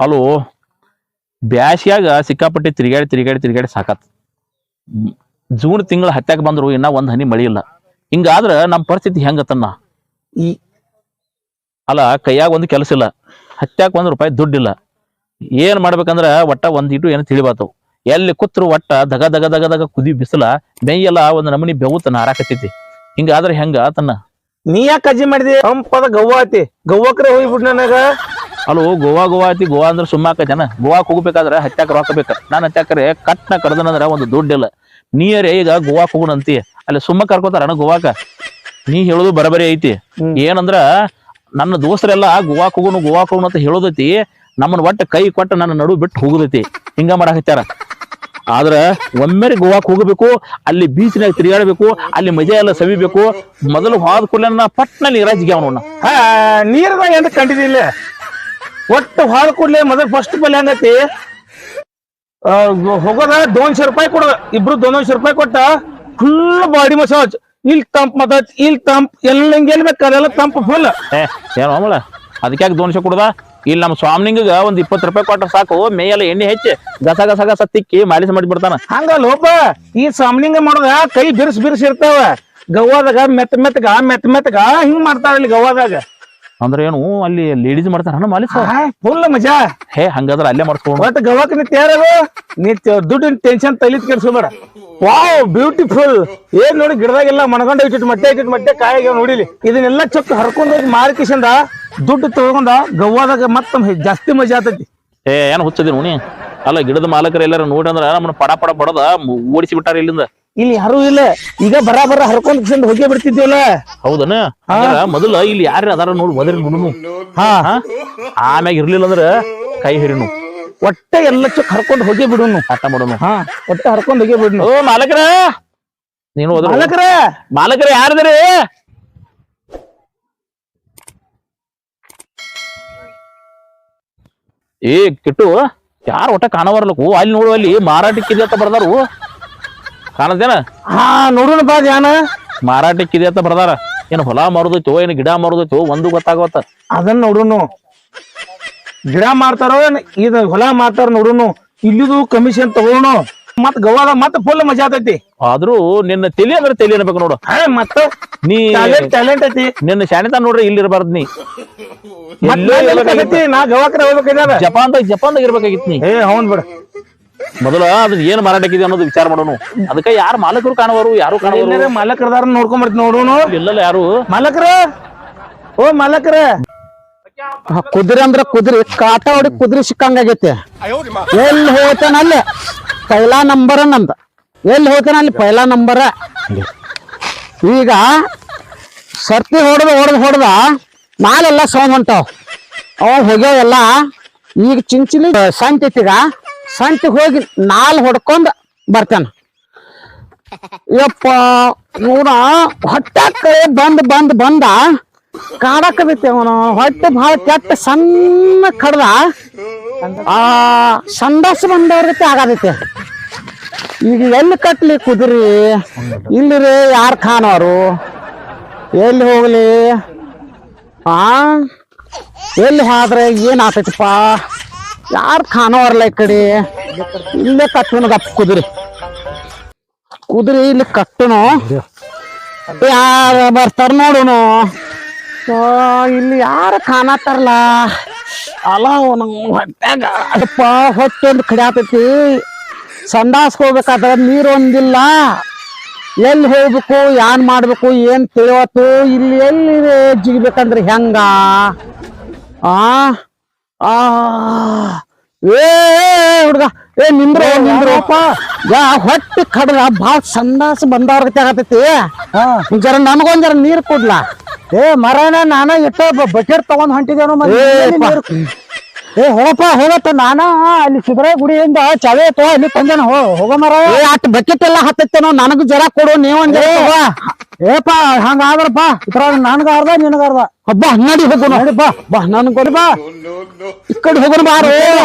Hello ಬ್ಯಾಸ್ಯಾಗ ಸಿಕ್ಕಾಪಟ್ಟೆ ತಿರುಗಾಡಿ ಸಾಕತ್. June ತಿಂಗಳ ಹತ್ಯಾಕ ಬಂದ್ರು ಇನ್ನ ಒಂದ್ ಹನಿ ಮಳಿ ಇಲ್ಲ. ಹಿಂಗಾದ್ರ ನಮ್ಮ ಪರಿಸ್ಥಿತಿ ಹೆಂಗತ್ತನ್ನ ಈ ಅಲ್ಲ ಕೈಯಾಗ ಒಂದು ಕೆಲಸ ಇಲ್ಲ, ಹತ್ಯಾಕ ₹1 ದುಡ್ಡಿಲ್ಲ. ಏನ್ ಮಾಡ್ಬೇಕಂದ್ರ ಒಟ್ಟ ಒಂದಿಟ್ಟು ಏನು ತಿಳಿಬಾತವ್. ಎಲ್ಲಿ ಕೂತ್ರು ಒಟ್ಟ ದಗ ದಗ ದಗ ದಗ ಕುದಿ ಬಿಸಿಲ ಬೆಯ್ಯಲ್ಲ ಒಂದ್ ನಮನಿ ಬೆವುತ ನಾರಾಕತ್ತೈತಿ. ಹಿಂಗಾದ್ರ ಹೆಂಗ ತನ್ನ ನೀ ಯಾಕೆ ಕಜ್ಜಿ ಮಾಡಿದಿ? ತಂಪದ ಗವ್ವ ಐತಿ, ಗವ್ವಕ್ರೆ ಹೋಗ್ಬಿಡ್ ನನಗ. ಅಲೋ ಗೋವಾ ಐತಿ, ಗೋವಾ ಅಂದ್ರೆ ಸುಮ್ಮಾಕೈತೇನ? ಗೋವಾಕ್ ಹೋಗ್ಬೇಕಾದ್ರೆ ಹತ್ಯಾಕ ರೊಕ್ಕ ಬೇಕ. ನಾನು ಹತ್ಯಾಕ್ರೆ ಕಟ್ನ ಕಡ್ದನಂದ್ರ ಒಂದು ದುಡ್ಡಿಲ್ಲ. ನೀರೇ ಈಗ ಗೋವಾಕ್ ಹೋಗುಣಂತಿ, ಅಲ್ಲಿ ಸುಮ್ಮ ಕರ್ಕೋತಾರ ಗೋವಾಕ? ನೀ ಹೇಳುದು ಬರಬರಿ ಐತಿ. ಏನಂದ್ರ ನನ್ನ ದೋಸ್ತರೆಲ್ಲ ಗೋವಾಕ್ ಹೋಗುನು ಅಂತ ಹೇಳೋದೈತಿ. ನಮ್ಮನ್ನ ಒಟ್ಟ ಕೈ ಕೊಟ್ಟ ನನ್ನ ನಡು ಬಿಟ್ಟು ಹೋಗುದೈತಿ. ಹಿಂಗ ಮಾಡಾಕತ್ಯಾರ. ಆದ್ರ ಒಮ್ಮೆರೆ ಗೋವಾಕ್ ಹೋಗಬೇಕು, ಅಲ್ಲಿ ಬೀಚ್ನಾಗ ತಿರುಗಾಡಬೇಕು, ಅಲ್ಲಿ ಮಜಾ ಎಲ್ಲ ಸವಿಬೇಕು. ಮೊದಲು ಹೋದ ಕೂಡಲೇ ಪಟ್ನಲ್ಲಿ ನೀರಾಜಿಗೆ ಅವನು ನೀರ್ದಾಗ ಎಂತ ಕಂಡಿದಿಲ್ಲ. ಒಟ್ಟು ಹೋದ ಕೂಡಲೇ ಮೊದಲು ಫಸ್ಟ್ ಪಲ್ ಹೆಂಗತಿ ಹೋಗೋದ ₹200 ಕೊಡದ. ಇಬ್ರು ₹200 ಕೊಟ್ಟ ಫುಲ್ ಬಾಡಿ ಮಸಾಜ್. ಇಲ್ಲಿ ತಂಪ್ ಮಸಾಜ್, ಇಲ್ಲಿ ತಂಪ್, ಎಲ್ಲ ಹಿಂಗೇನ್ ಬೇಕಾದೆಲ್ಲ ತಂಪ್ ಫುಲ್. ಏನೋ ಅಮ್ಮಳ ಅದಕ್ಯಾಕೆ $200 ಕೊಡದ? ಇಲ್ಲಿ ನಮ್ಮ ಸ್ವಾಮಿನಿಂಗ ಒಂದ್ ₹20 ಕೊಟ್ಟ ಸಾಕು. ಮೇಯೆಲ್ಲ ಎಣ್ಣೆ ಹೆಚ್ಚಿ ಗಸ ಗಸ ಗಸ ತಿಕ್ಕಿ ಮಾಲಿಸ್ ಮಾಡಿ ಬಿಡ್ತಾನ. ಹಂಗ ಲೋಪ ಈ ಸಾಮ್ನಿಂಗ ಮಾಡೋದ ಕೈ ಬಿರ್ಸ್ ಇರ್ತಾವ. ಗವ್ವಾದಾಗ ಮೆತ್ತಗ ಹಿಂಗ್ ಮಾಡ್ತಾರ ಇಲ್ಲಿ ಗವ್ವಾದಾಗ. ಅಂದ್ರೆ ಏನು ಅಲ್ಲಿ ಲೇಡೀಸ್ ಮಾಡ್ತಾರ ಮಾಲಿಸ್? ಫುಲ್ ಮಜಾ. ಹಂಗಾದ್ರ ಅಲ್ಲೇ ಮಾಡ್ಸ್ಕೊಂಡು ಒಟ್ಟು ಗವ್ವಾಕ್ ನೀ ತಯಾರದು. ನೀ ದುಡ್ಡಿನ ಟೆನ್ಷನ್ ತಲಿ ಕೆಡ್ಸ್ಕೊಬೇಡ. Wow beautiful. ಏನ್ ನೋಡಿ ಗಿಡದಾಗೆಲ್ಲ ಮನಗಂಡ ಇಟ್ಟಿಟ್ಟು ಮಟ್ಟೆ ಕಾಯಿಗೆ ನೋಡಿಲಿ. ಇದನ್ನೆಲ್ಲ ಚೊಕ್ಕ ಹರ್ಕೊಂಡ್ ಹೋಗಿ ಮಾರ್ಕಿಸಿಂದ ದುಡ್ಡು ತಗೊಂಡ ಗವ್ವಾದಾಗ ಮತ್ತ ಜಾಸ್ತಿ ಮಜಾ ಆತೈತಿ. ಏನ್ ಹುಚ್ಚದಿ ನೋನಿ? ಅಲ್ಲ ಗಿಡದ ಮಾಲಕರು ಎಲ್ಲಾರು ನೋಡಿ ಅಂದ್ರ ನಮ್ಮನ್ನ ಪಡ ಬಡದ ಓಡಿಸಿ ಬಿಟ್ಟಾರ ಇಲ್ಲಿಂದ. ಇಲ್ಲಿ ಯಾರು ಇಲ್ಲ. ಈಗ ಬರ ಹರ್ಕೊಂಡ್ ಹೋಗಿ ಬಿಡ್ತಿದ್ವಲ್ಲ. ಹೌದನ? ಮೊದಲ ಇಲ್ಲಿ ಯಾರ ಅದಾರ ನೋಡಿ ಮೊದಲು ನೋಡುನು. ಆಮ್ಯಾಗ ಇರ್ಲಿಲ್ಲ ಅಂದ್ರ ಕೈ ಹಿರಿನು. ಒಟ್ಟ ಎಲ್ಲ ಚೊಕ್ ಹರ್ಕೊಂಡ್ ಹೋಗಿ ಬಿಡುನು. ಆಟ ಮಾಡೋನು. ಒಟ್ಟ ಹರ್ಕೊಂಡ್ ಹೋಗಿ ಬಿಡುನು. ಓ ಮಾಲಕರ, ನೀನು ಮಾಲಕರ ಯಾರದ್ರಿ? ಏ ಕಿಟ್ಟು, ಯಾರು ಒಟ್ಟ ಕಾಣವರ್ಲಕ್ಕು? ಅಲ್ಲಿ ನೋಡು, ಅಲ್ಲಿ ಮಾರಾಟಕ್ಕಿದೆ ಅಂತ ಬರ್ದಾರು. ಕಾಣದೇನ? ನೋಡೋಣ ಬಾ. ಧ್ಯಾನ ಮಾರಾಟಕ್ಕಿದೆ ಅಂತ ಬರ್ದಾರ. ಏನ್ ಹೊಲ ಮಾರುದೈತೋ ಏನ್ ಗಿಡ ಮಾರುದೈತೋ ಒಂದು ಗೊತ್ತಾಗವತ್ತ. ಅದನ್ನ ನೋಡುನು. ಗಿಡ ಮಾರ್ತಾರೋ ಇದು ಹೊಲ ಮಾರ್ತಾರ ನೋಡುನು. ಇಲ್ಲಿದು ಕಮಿಷನ್ ತಗೋನು. ಮತ್ ಗವಾದ ಮತ್ ಫುಲ್ ಮಜಾ ಆತೈತಿ. ಆದ್ರೂ ನಿನ್ನ ತಲಿ ಅಂದ್ರೆ ತಲಿ ಅನ್ಬೇಕು ನೋಡು. ಮತ್ತ ನೀ ಟ್ಯಾಲೆಂಟ್ ಐತಿ. ನಿನ್ನ ಶಾಣಿತ ನೋಡ್ರಿ ಇಲ್ಲಿ ಇರಬಾರ್ದು. ನೀ ನಾ ಗವಾಕ್ರ ಹೋಗ್ಬೇಕಾಗ ಜಪಾನ್ದಾಗ ಇರ್ಬೇಕಾಗಿತ್ತು ನೀ. ಹೌನ್ ಬಿಡ. ಮೊದಲ ಅದನ್ನ ಏನ್ ಮಾರಾಟಕ್ಕಿದೆ ಅನ್ನೋದು ವಿಚಾರ ಮಾಡೋನು. ಅದಕ್ಕೆ ಯಾರು ಮಾಲಕರು ಕಾಣವರು? ಯಾರು ಕಾಣವರು? ಮಾಲಕರದಾರ ನೋಡ್ಕೊಂಡ್ ಬರ್ತೀನಿ ನೋಡೋನು. ಇಲ್ಲಲ್ಲ ಯಾರು ಮಾಲಕರ? ಓ ಮಾಲಕರ, ಕುದುರೆ ಅಂದ್ರ ಕುದುರೆ ಕಾಟ ಹೊಡಿ ಕುದುರೆ ಸಿಕ್ಕಂಗಾಗೈತಿ. ಎಲ್ಲಿ ಹೋಗ್ತಾನ ಅಲ್ಲಿ ಪೈಲಾ ನಂಬರ್ ನಂದ. ಎಲ್ಲಿ ಹೋಗ್ತಾನ ಅಲ್ಲಿ ಪೈಲಾ ನಂಬರ್. ಈಗ ಸರ್ತಿ ಹೊಡೆದ ನಾಲೆಲ್ಲ ಸೌಂಡ್ ಹೊಂಟಾವ್. ಅವ ಹೋಗ್ಯಾವೆಲ್ಲ. ಈಗ ಚಿಂಚಿಲಿ ಸಂತಿ ಐತಿಗ, ಸಂತಿಗೆ ಹೋಗಿ ನಾಲ್ ಹೊಡ್ಕೊಂಡ್ ಬರ್ತಾನ. ಯಪ್ಪ ನೋಡ ಹೊಟ್ಟ ಕಡೆ ಬಂದ ಕಾಡಕದೈತಿ ಅವನು. ಹೊಟ್ಟೆ ಭಾಳ ಕೆಟ್ಟ ಸಣ್ಣ ಕಡ್ದ ಸಂಡಾಸ ಬಂದವ್ರಗತಿ ಆಗದೈತಿ. ಈಗ ಎಲ್ಲಿ ಕಟ್ಲಿ ಕುದುರಿ? ಇಲ್ಲಿರಿ ಯಾರು ಖಾನವರು? ಎಲ್ಲಿ ಹೋಗ್ಲಿ? ಎಲ್ಲಿ ಹೋದ್ರೆ ಏನ್ ಆತೈತಿಪ್ಪ? ಯಾರು ಖಾನವರ್ಲ ಈ ಕಡೆ? ಇಲ್ಲೇ ಕಟ್ಟುನು ಗಪ್ಪ ಕುದುರಿ ಇಲ್ಲಿ ಕಟ್ಟುನು. ಯಾರು ಬರ್ತಾರ ನೋಡುನು. ಇಲ್ಲಿ ಯಾರು ಖಾನತ್ತಾರಲ್ಲ ಅಲ್ಲ ಹೊಟ್ಯಾಗ ಅದಪ್ಪ ಹೊಟ್ಟೆ ಒಂದು ಕಡೆ ಆತೈತಿ. ಸಂಡಾಸ್ಕ ಹೋಗ್ಬೇಕಾದ್ರೆ ನೀರು ಒಂದಿಲ್ಲ. ಎಲ್ಲಿ ಹೋಗ್ಬೇಕು, ಏನ್ ಮಾಡ್ಬೇಕು, ಏನ್ ತಿಳಿವತ್ತು? ಇಲ್ಲಿ ಎಲ್ಲಿ ಜಿಗ್ಬೇಕಂದ್ರೆ ಹೆಂಗ? ಹುಡ್ಗ ನಿಂದ್ರಪ್ಪ. ಹೊಟ್ಟೆ ಕಡ್ದ ಭಾಳ ಸಂಡಾಸ ಬಂದವ್ರ ಆಗತೈತಿ. ಜರ ನನಗೊಂದ್ ಜರ ನೀರ್ ಕೊಡ್ಲಾ? ಮರನ ನಾನ ಎಷ್ಟೋ ಬಕೆಟ್ ತಗೊಂಡ್ ಹೊಂಟಿದೇನು. ಹೋಗತ್ತ ನಾನ ಅಲ್ಲಿ ಸಿದ್ದರಾಯ ಗುಡಿಯಿಂದ ಚಾವೆ ಐತೋ ಅಲ್ಲಿ ತಂದೇನ. ಹೋಗ ಮರ. ಅಟ್ ಬಕೆಟ್ ಎಲ್ಲ ಹತ್ತೈತೇನೋ, ನನಗೂ ಜರ ಕೊಡು. ನೀವೊಂದ್ ಜರ ಏಪಾ ಹಂಗಾದ್ರಪ್ಪ ಇದ್ರಾಗ ನನ್ಗ ಅರ್ಧ ನಿನಗ ಅರ್ಧ. ಹಬ್ಬ ನಡಿ ಹೋಗೋಣ. ನಡಿಪ್ಪ ಬಾ, ನನ್ ಕೊಡಿ ಬಾ. ಈ ಕಡೆ ಹೋಗೋಣ ಬಾರು.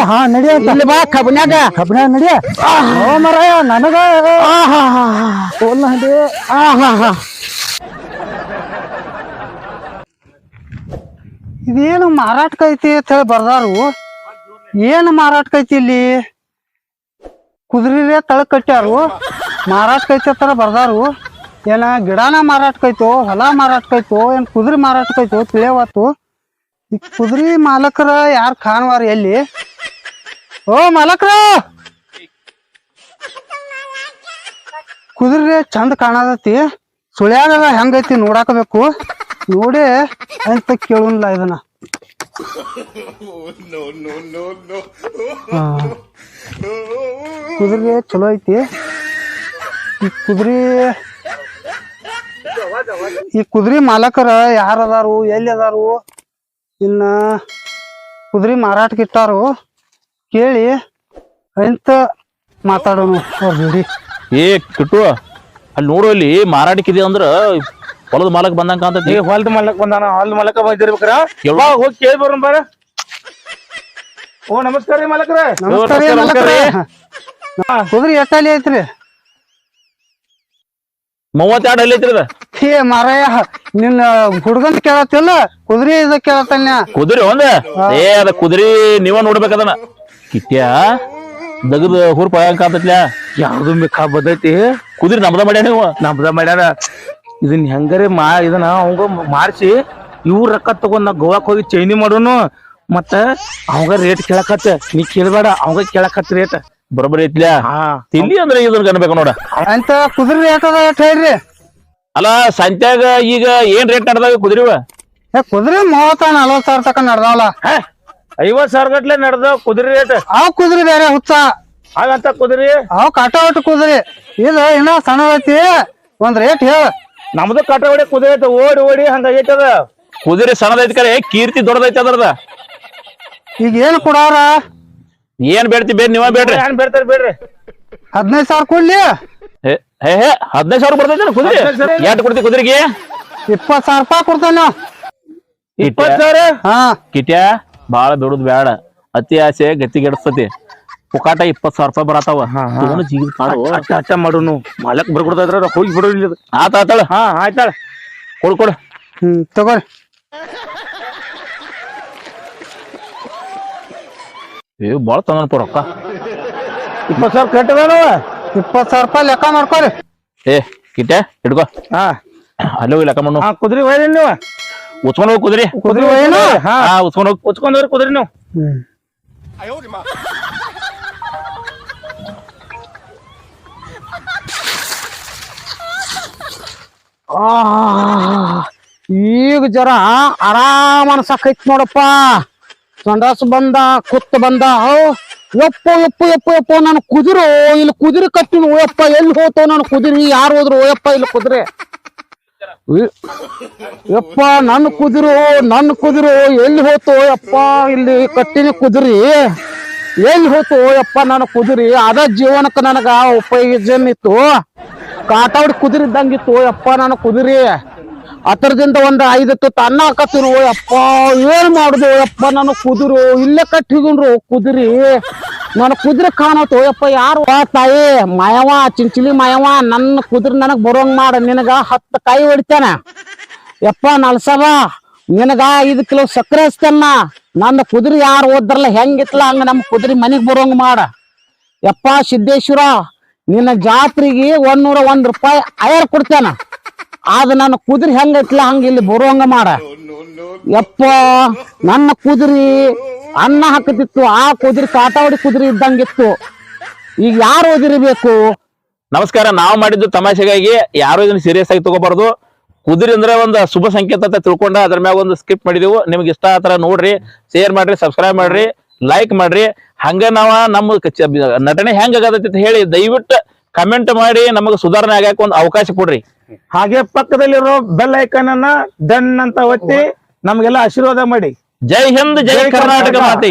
ನಡಿಯ ಬಾ. ಕಬ್ನ್ಯಾಗ ನಡಿಯ ಮರ ನನಗ. ಇದೇನು ಮಾರಾಟಕ ಐತಿ ಅಂತ ಹೇಳಿ ಬರ್ದಾರು. ಏನ್ ಮಾರಾಟಕೈತಿ ಇಲ್ಲಿ ಕುದುರೆ ತಳಕ್ ಕಟ್ಟ್ಯಾರು ಮಾರಾಟಕೈತಿ ಬರ್ದಾರು ಏನ ಗಿಡನ ಮಾರಾಟಕೈತೋ ಹೊಲ ಮಾರಾಟಕೈತೋ ಏನ್ ಕುದುರೆ ಮಾರಾಟಕೈತೋ ತಿಳಿಯವತ್ತು ಈ ಕುದುರೆ ಮಾಲಕರ ಯಾರು ಕಾಣವಾರ ಎಲ್ಲಿ ಓ ಮಾಲಕ್ರ ಕುದುರೆ ಚಂದ ಕಾಣತೈತಿ ಸುಳ್ಯಾಗದ ಹೆಂಗೈತಿ ನೋಡಾಕಬೇಕು ನೋಡಿ ಅಂತ ಕೇಳಲ್ಲ ಇದನ್ನ ಕುದುರೆ ಚಲೋ ಐತಿ ಈ ಕುದುರೆ ಮಾಲಕರ ಯಾರ ಅದಾರು ಎಲ್ಲಿ ಅದಾರು ಇನ್ನ ಕುದುರೆ ಮಾರಾಟಕ್ಕೆ ಇಟ್ಟಾರು ಕೇಳಿ ಅಂತ ಮಾತಾಡೋನು ಅವ್ರ ಜೋಡಿ ಏ ಕಿಟ್ಟು ಅಲ್ಲಿ ನೋಡು ಅಲ್ಲಿ ಮಾರಾಟಕ್ಕಿದೆ ಅಂದ್ರ ಹೊಲದ ಮಾಲಕ್ ಬಂದಂಗ ಕಾಂತೈತಿ. ಹೊಲದ ಮಾಲಕ್ ಬಂದಾನ ಹೊಲದ ಮಾಲಕ ಬಂದಿರ್ಬೇಕಾರ ಹೋಗಿ ಕೇಳಿ ಬರೋಣ ಬಾರ. ಓ ನಮಸ್ಕಾರ ರೀ ಮಾಲಕ್ರ. ನಮಸ್ಕಾರ ರೀ ಮಾಲಕ್ರೇ. ಕುದುರೆ ಎಟ್ಟಲ್ಲಿ ಐತ್ರಿ 32 ಅಲ್ಲಿ ಐತ್ರಿ ಅದ. ಏ ಮಾರಾಯ ನಿನ್ನ ಹುಡುಗನ್ ಕೇಳತ್ತಿಲ್ಲ ಕುದುರೆ ಇದ ಕೇಳತ್ತನ್ಯ ಕುದುರೆ ಒಂದ ಏ ಅದ ಕುದುರೆ ನೀವ ನೋಡ್ಬೇಕದನ ಕಿಟ್ಟ್ಯಾ ದಗದ ಹುರ್ಪ ಕಾಂತತ್ಲ್ಯಾ ಯಾವ್ದು ಮಿಕ್ಕಾ ಬದೈತಿ ಕುದುರೆ ನಮ್ದ ಮಾಡ್ಯಾನ ನೀವು ನಮ್ದ ಮಾಡ್ಯಾರ. ಇದನ್ ಹೆಂಗಾರೆ ಇದನ್ನ ಅವಂಗ ಮಾರ್ಸಿ ಇವ್ರ ರೊಕ್ಕ ತಗೊಂಡ್ ನಾ ಗೋವಾಕ್ ಹೋಗಿ ಚೈನಿ ಮಾಡೋನು ಮತ್ತ ಅವಂಗ ರೇಟ್ ಕೇಳಕತ್ತ ನೀ ಕೇಳ್ಬೇಡ ಅವಂಗ ಕೇಳಕತ್ತ ರೇಟ್ ಬರೋಬ್ಬರಿ ಐತ್ಲ್ಯಾ. ತಿಲ್ಲಿ ಅಂದ್ರೆ ಇದನ್ನ ಅನ್ಬೇಕು ನೋಡ ಅಂತ ಕುದುರೆ ರೇಟ್ ಅದ ಎಷ್ಟ್ ಹೇಳ್ರಿ ಅಲ್ಲ ಸಂತ್ಯಾಗ ಈಗ ಏನ್ ರೇಟ್ ನಡ್ದಾವ ಕುದುರೆವ ಏ ಕುದುರೆ 30-40 ಸಾವಿರ ತಕ ನಡ್ದಾವಲ್ಲ 50,000 ಗಟ್ಲೆ ನಡ್ದಾವ್ ಕುದುರೆ ರೇಟ್. ಅವ್ ಕುದುರೆ ಬೇರೆ ಹುಚ್ಚ ಹಾಗಂತ ಕುದುರೆ ಅವ್ ಕಟಾವಟ್ ಕುದುರೆ ಇದು ಇನ್ನ ಸಣ್ಣದೈತಿ ಒಂದ್ ರೇಟ್ ಹೇಳ ನಮ್ದು ಕಟ ಹೊಡಿ ಕುದುರೆ ಐತೆ ಓಡಿ ಓಡಿ ಹಂಗಾಗೈತದ. ಕುದುರೆ ಸಣ್ಣದೈತಿ ಕರೆ ಕೀರ್ತಿ ದೊಡ್ಡದೈತಿ ಅದ್ರದ. ಈಗ ಏನ್ ಕೊಡಾರ ಏನ್ ಬೇಡ್ತಿ ಬೇಡ ನೀವ ಬೇಡ್ರಿ ಏನ್ ಬೇಡ್ತಾರ ಬೇಡ್ರಿ 15,000 ಕೊಡ್ಲಿ ಹೇ 15,000 ಬರ್ತೈತಿ ಕುದುರೆ ಎಟ್ ಕೊಡ್ತಿ ಕುದುರೆಗೆ 20,000 ರೂಪಾಯಿ ಕೊಡ್ತಾನ 20,000 ಹಾ ಕಿಟ್ಯಾ ಬಾಳ ಬೇಡುದ್ ಬ್ಯಾಡ ಅತಿ ಆಸೆ ಗತಿಗೆಡಸ್ತತಿ ಪುಕಾಟ 20,000 ರೂಪಾಯಿ ಬರತಾವ ತಗೊಂಡು ಜೀಗ ಕಾಡು ಅಟ್ಟ ಮಾಡೋನು ಮಾಲಕ್ ಬರ್ಕೊಡ್ತಾರ ಹೋಗಿ ಬಿಡೋ ಆತಾಳ ಹಾ ಆಯ್ತಾಳ ಕೊಡು ತಗೋರಿ ಏ ಬಾಳ ತಂದನಪ್ಪ ರೊಕ್ಕ 20,000 ಕಟ್ಟದಾನವ 20,000 ರೂಪಾಯಿ ಲೆಕ್ಕ ಮಾಡ್ಕೊರಿ ಏ ಕಿಟ್ಯಾ ಹಿಡ್ಕೋ ಹಾ ಅಲ್ಲಿ ಹೋಗಿ ಲೆಕ್ಕ ಮಾಡು ಹಾ ಕುದುರೆ ಒಯ್ರಿ ನೀವು ಉಚ್ಕೊಂಡ್ ಹೋಗಿ ಕುದುರೆ ಕುದುರೆ ಒಯ್ಯನು ಹಾ ಉಚ್ಕೊಂಡ್ ಹೋಗಿ ಉಚ್ಕೊಂಡವ್ರಿ ಕುದುರೆ ನೀವು ಈಗ ಜರ ಆರಾಮ ಅನ್ಸಕೈತ್ ನೋಡಪ್ಪ ಸಂಡಾಸ್ ಬಂದ ಕುತ್ತ ಬಂದ ಯಪ್ಪ ಯಪ್ಪ ಯಪ್ಪ ಯಪ್ಪ ನಾನು ಕುದುರೆ ಇಲ್ಲಿ ಕುದುರೆ ಕಟ್ಟಿನ ಓಯಪ್ಪ ಎಲ್ಲಿ ಹೋತೋ ನಾನು ಕುದುರೆ ಯಾರು ಹೋದ್ರು ಓಯಪ್ಪ ಇಲ್ಲಿ ಕುದುರೆ ಯಪ್ಪ ನನ್ನ ಕುದುರೆ ಎಲ್ಲಿ ಹೋತು ಯಪ್ಪ ಇಲ್ಲಿ ಕಟ್ಟಿನ ಕುದುರೆ ಎಲ್ಲಿ ಹೋತು ಯಪ್ಪ ನನ್ನ ಕುದುರೆ ಅದ ಜೀವನಕ್ಕೆ ನನಗ ಉಪಯೋಗ ಇತ್ತು ಕಾಟಾವಡಿ ಕುದುರೆ ಇದ್ದಂಗಿತ್ತು ಯಪ್ಪ ನನ್ನ ಕುದುರೆ ಅದರದಿಂದ ಒಂದ್ 5 ತುತ್ತು ಅನ್ನ ಹಾಕತ್ತಿರು ಯಪ್ಪ ಏನ್ ಮಾಡುದು ಯಪ್ಪ ನನ್ನ ಕುದುರು ಇಲ್ಲೇ ಕಟ್ಟಿದ್ರು ಕುದುರೆ ನನ್ನ ಕುದುರೆ ಕಾಣತ್ತು ಯಪ್ಪ ಯಾರು ತಾಯಿ ಮಾಯವ ಚಿಂಚಲಿ ಮಾಯವ ನನ್ನ ಕುದುರೆ ನನಗ್ ಬರೋಂಗ್ ಮಾಡ ನಿನಗ 10 ಕಾಯಿ ಹೊಡಿತಾನ ಯಪ್ಪ ನಲ್ಸವ ನಿನಗ 5 ಕಿಲೋ ಸಕ್ಕರೆ ಹಚ್ತಾನ ನನ್ನ ಕುದುರೆ ಯಾರು ಓದ್ರಲ್ಲ ಹೆಂಗಿತ್ಲ ಹಂಗ ನಮ್ಮ ಕುದುರೆ ಮನಿಗ್ ಬರೋಂಗ್ ಮಾಡ ಯಪ್ಪ ಸಿದ್ದೇಶ್ವರ ನಿನ್ನ ಜಾತ್ರೆಗೆ 101 ರೂಪಾಯಿ ಅಯ್ಯಾರ ಕೊಡ್ತಾನ ಆದ ನನ್ನ ಕುದುರೆ ಹೆಂಗೈತ್ಲ ಹಂಗ ಇಲ್ಲಿ ಬರುವಂಗ ಮಾಡ ಯಪ್ಪ ನನ್ನ ಕುದುರೆ ಅನ್ನ ಹಾಕತಿತ್ತು ಆ ಕುದುರೆ ಕಾಟಾವಡಿ ಕುದುರೆ ಇದ್ದಂಗಿತ್ತು ಈಗ ಯಾರು ಓದಿರಬೇಕು ನಮಸ್ಕಾರ ನಾವು ಮಾಡಿದ್ದು ತಮಾಷೆಗಾಗಿ ಯಾರು ಇದನ್ನ ಸೀರಿಯಸ್ ಆಗಿ ತಗೋಬಾರ್ದು ಕುದುರೆ ಅಂದ್ರೆ ಒಂದು ಶುಭ ಸಂಕೇತ ಅಂತ ತಿಳ್ಕೊಂಡ ಅದ್ರ ಮ್ಯಾಗ ಒಂದು ಸ್ಕಿಪ್ ಮಾಡಿದೆವು ನಿಮ್ಗೆ ಇಷ್ಟ ಆತರ ನೋಡ್ರಿ ಶೇರ್ ಮಾಡ್ರಿ ಸಬ್ಸ್ಕ್ರೈಬ್ ಮಾಡ್ರಿ ಲೈಕ್ ಮಾಡ್ರಿ ಹಂಗ ನಾವ ನಮ್ಮ ನಟನೆ ಹೆಂಗ ಆಗತೈತಿ ಅಂತ ಹೇಳಿ ದಯವಿಟ್ಟು ಕಮೆಂಟ್ ಮಾಡಿ ನಮಗೆ ಸುಧಾರಣೆ ಆಗಾಕ ಒಂದು ಅವಕಾಶ ಕೊಡ್ರಿ ಹಾಗೆ ಪಕ್ಕದಲ್ಲಿರೋ ಬೆಲ್ ಐಕಾನ್ ಅನ್ನ ಡನ್ ಅಂತ ಒತ್ತಿ ನಮ್ಗೆಲ್ಲ ಆಶೀರ್ವಾದ ಮಾಡಿ ಜೈ ಹಿಂದ್ ಜೈ ಕರ್ನಾಟಕ ಮಾತೆ.